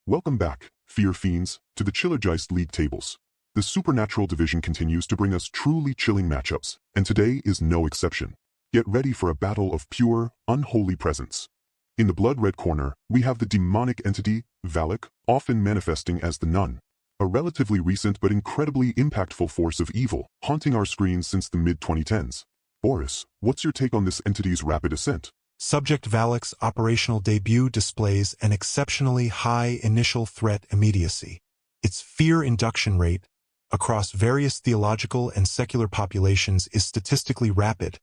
Welcome back, Fear Fiends, to the Chillergeist League tables. The supernatural division continues to bring us truly chilling matchups, and today is no exception. Get ready for a battle of pure, unholy presence. In the blood-red corner, we have the demonic entity, Valak, often manifesting as the Nun. A relatively recent but incredibly impactful force of evil, haunting our screens since the mid-2010s. Boris, what's your take on this entity's rapid ascent? Subject Valak's operational debut displays an exceptionally high initial threat immediacy. Its fear induction rate, across various theological and secular populations, is statistically rapid,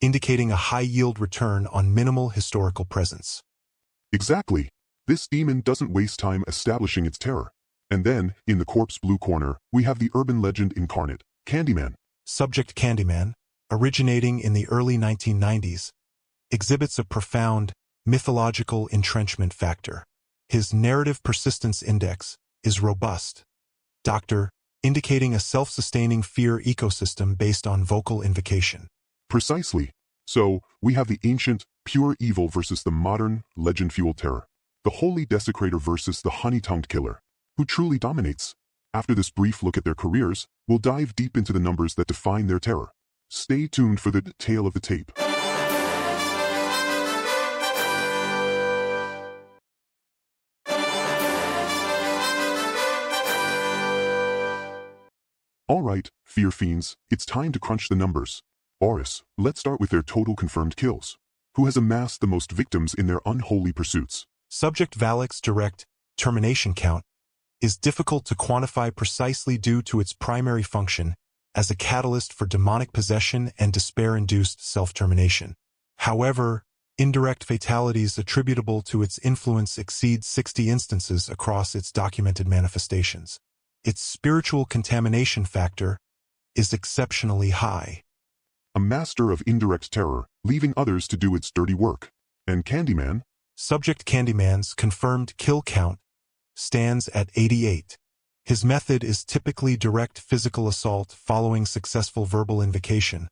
indicating a high-yield return on minimal historical presence. Exactly. This demon doesn't waste time establishing its terror. And then, in the corpse blue corner, we have the urban legend incarnate, Candyman. Subject Candyman, originating in the early 1990s, exhibits a profound, mythological entrenchment factor. His narrative persistence index is robust, indicating a self-sustaining fear ecosystem based on vocal invocation. Precisely. So, we have the ancient, pure evil versus the modern, legend-fueled terror. The holy desecrator versus the honey-tongued killer. Who truly dominates? After this brief look at their careers, we'll dive deep into the numbers that define their terror. Stay tuned for the tale of the tape. Alright, Fear Fiends, it's time to crunch the numbers. Boris, let's start with their total confirmed kills. Who has amassed the most victims in their unholy pursuits? Subject Valak's direct termination count is difficult to quantify precisely due to its primary function as a catalyst for demonic possession and despair-induced self-termination. However, indirect fatalities attributable to its influence exceed 60 instances across its documented manifestations. Its spiritual contamination factor is exceptionally high. A master of indirect terror, leaving others to do its dirty work. And Candyman? Subject Candyman's confirmed kill count stands at 88. His method is typically direct physical assault following successful verbal invocation,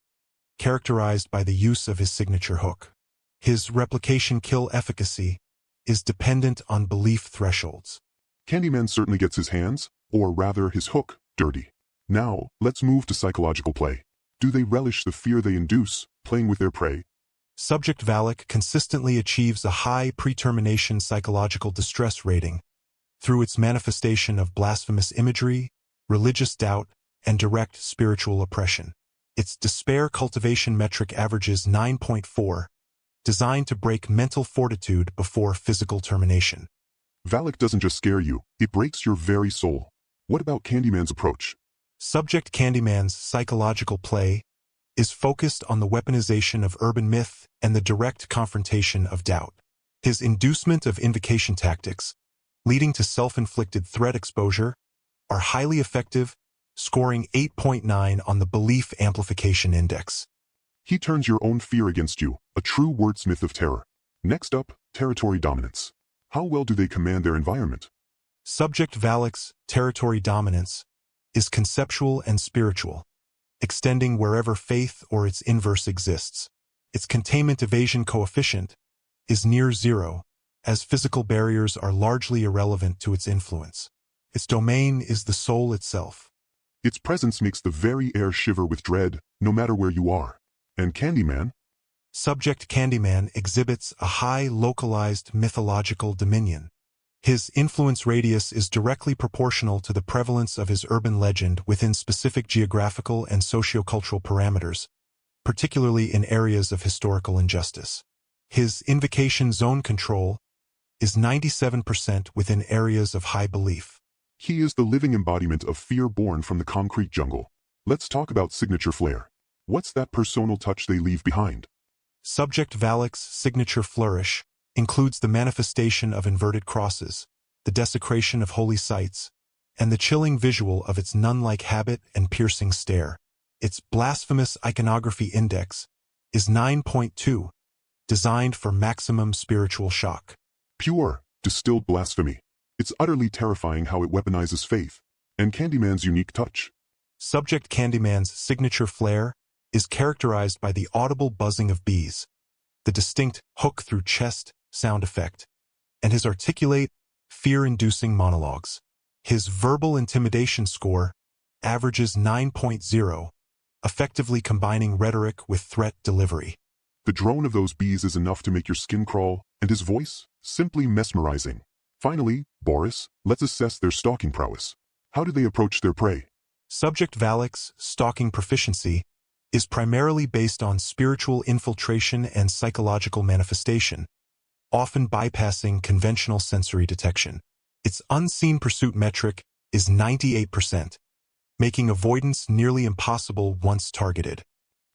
characterized by the use of his signature hook. His replication kill efficacy is dependent on belief thresholds. Candyman certainly gets his hands, or rather his hook, dirty. Now, let's move to psychological play. Do they relish the fear they induce, playing with their prey? Subject Valak consistently achieves a high pre-termination psychological distress rating through its manifestation of blasphemous imagery, religious doubt, and direct spiritual oppression. Its despair cultivation metric averages 9.4, designed to break mental fortitude before physical termination. Valak doesn't just scare you, it breaks your very soul. What about Candyman's approach? Subject Candyman's psychological play is focused on the weaponization of urban myth and the direct confrontation of doubt. His inducement of invocation tactics, leading to self-inflicted threat exposure, are highly effective, scoring 8.9 on the Belief Amplification Index. He turns your own fear against you, a true wordsmith of terror. Next up, territory dominance. How well do they command their environment? Subject Valak's territory dominance is conceptual and spiritual, extending wherever faith or its inverse exists. Its containment evasion coefficient is near zero, as physical barriers are largely irrelevant to its influence. Its domain is the soul itself. Its presence makes the very air shiver with dread, no matter where you are. And Candyman? Subject Candyman exhibits a high localized mythological dominion. His influence radius is directly proportional to the prevalence of his urban legend within specific geographical and sociocultural parameters, particularly in areas of historical injustice. His invocation zone control is 97% within areas of high belief. He is the living embodiment of fear born from the concrete jungle. Let's talk about signature flair. What's that personal touch they leave behind? Subject Valak's signature flourish includes the manifestation of inverted crosses, the desecration of holy sites, and the chilling visual of its nun-like habit and piercing stare. Its blasphemous iconography index is 9.2, designed for maximum spiritual shock. Pure, distilled blasphemy. It's utterly terrifying how it weaponizes faith. And Candyman's unique touch. Subject Candyman's signature flair is characterized by the audible buzzing of bees, the distinct hook-through-chest sound effect, and his articulate, fear-inducing monologues. His verbal intimidation score averages 9.0, effectively combining rhetoric with threat delivery. The drone of those bees is enough to make your skin crawl, and his voice, simply mesmerizing. Finally, Boris, let's assess their stalking prowess. How do they approach their prey? Subject Valak's stalking proficiency is primarily based on spiritual infiltration and psychological manifestation, often bypassing conventional sensory detection. Its unseen pursuit metric is 98%, making avoidance nearly impossible once targeted.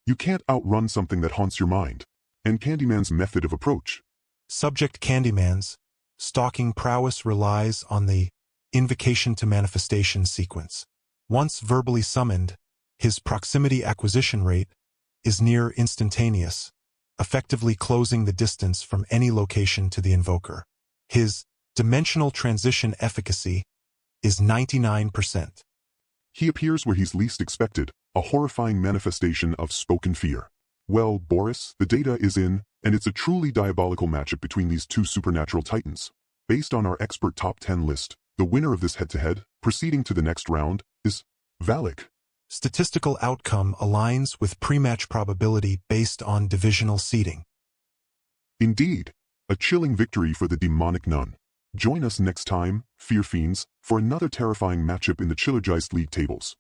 You can't outrun something that haunts your mind. And Candyman's method of approach. Subject Candyman's stalking prowess relies on the invocation to manifestation sequence. Once verbally summoned, his proximity acquisition rate is near instantaneous, effectively closing the distance from any location to the invoker. His dimensional transition efficacy is 99%. He appears where he's least expected, a horrifying manifestation of spoken fear. Well, Boris, the data is in, and it's a truly diabolical matchup between these two supernatural titans. Based on our expert top 10 list, the winner of this head-to-head, proceeding to the next round, is Valak. Statistical outcome aligns with pre-match probability based on divisional seeding. Indeed, a chilling victory for the demonic nun. Join us next time, Fear Fiends, for another terrifying matchup in the Chillergeist League tables.